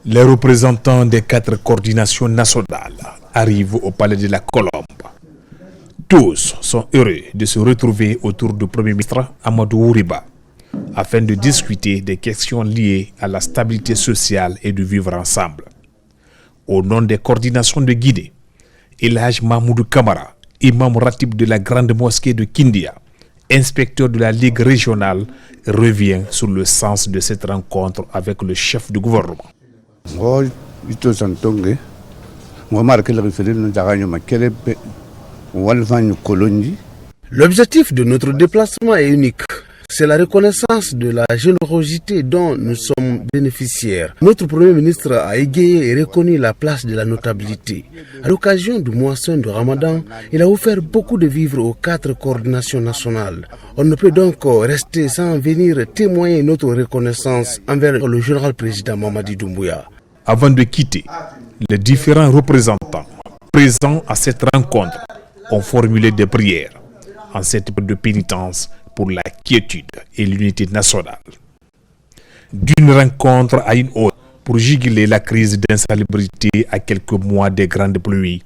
Les représentants des 4 coordinations nationales arrivent au palais de la Colombe. Tous sont heureux de se retrouver autour du Premier ministre Amadou Ouriba afin de discuter des questions liées à la stabilité sociale et du vivre ensemble. Au nom des coordinations de Guinée, El Hadj Mahmoudou Kamara, imam ratib de la grande mosquée de Kindia, inspecteur de la Ligue régionale, revient sur le sens de cette rencontre avec le chef du gouvernement. L'objectif de notre déplacement est unique. C'est la reconnaissance de la générosité dont nous sommes bénéficiaires. Notre Premier ministre a égayé et reconnu la place de la notabilité. À l'occasion du moisson de Ramadan, il a offert beaucoup de vivres aux 4 coordinations nationales. On ne peut donc rester sans venir témoigner notre reconnaissance envers le général président Mamadi Doumbouya. Avant de quitter, les différents représentants présents à cette rencontre ont formulé des prières en cette période de pénitence pour la quiétude et l'unité nationale. D'une rencontre à une autre, pour juguler la crise d'insalubrité à quelques mois des grandes pluies,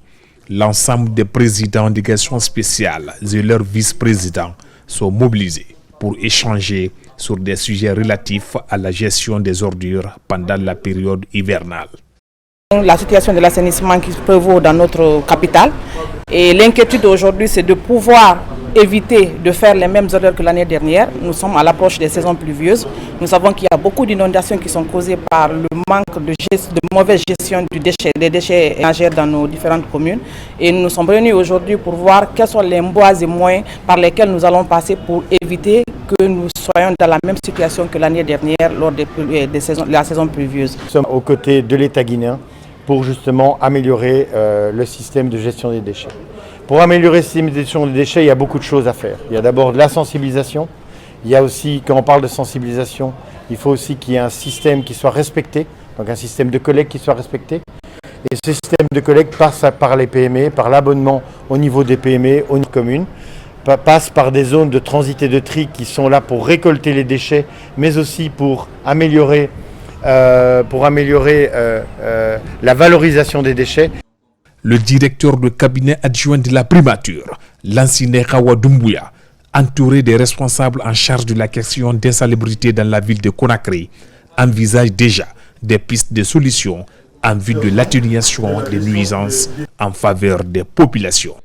l'ensemble des présidents des questions spéciales et leurs vice-présidents sont mobilisés pour échanger sur des sujets relatifs à la gestion des ordures pendant la période hivernale. La situation de l'assainissement qui prévaut dans notre capitale et l'inquiétude aujourd'hui c'est de pouvoir éviter de faire les mêmes erreurs que l'année dernière. Nous sommes à l'approche des saisons pluvieuses. Nous savons qu'il y a beaucoup d'inondations qui sont causées par le manque de mauvaise gestion des déchets ménagers dans nos différentes communes. Et nous sommes réunis aujourd'hui pour voir quels sont les voies et moyens par lesquels nous allons passer pour éviter que nous soyons dans la même situation que l'année dernière lors de la saison pluvieuse. Nous sommes aux côtés de l'État guinéen pour justement améliorer le système de gestion des déchets. Pour améliorer le système de gestion des déchets, il y a beaucoup de choses à faire. Il y a d'abord de la sensibilisation. Il y a aussi, quand on parle de sensibilisation, il faut aussi qu'il y ait un système qui soit respecté, donc un système de collecte qui soit respecté. Et ce système de collecte passe par les PME, par l'abonnement au niveau des PME, au niveau des communes, passe par des zones de transit et de tri qui sont là pour récolter les déchets, mais aussi pour améliorer la valorisation des déchets. Le directeur de cabinet adjoint de la primature, Lansine Kawa Doumbouya, entouré des responsables en charge de la question d'insalubrité dans la ville de Conakry, envisage déjà des pistes de solutions en vue de l'atténuation des nuisances en faveur des populations.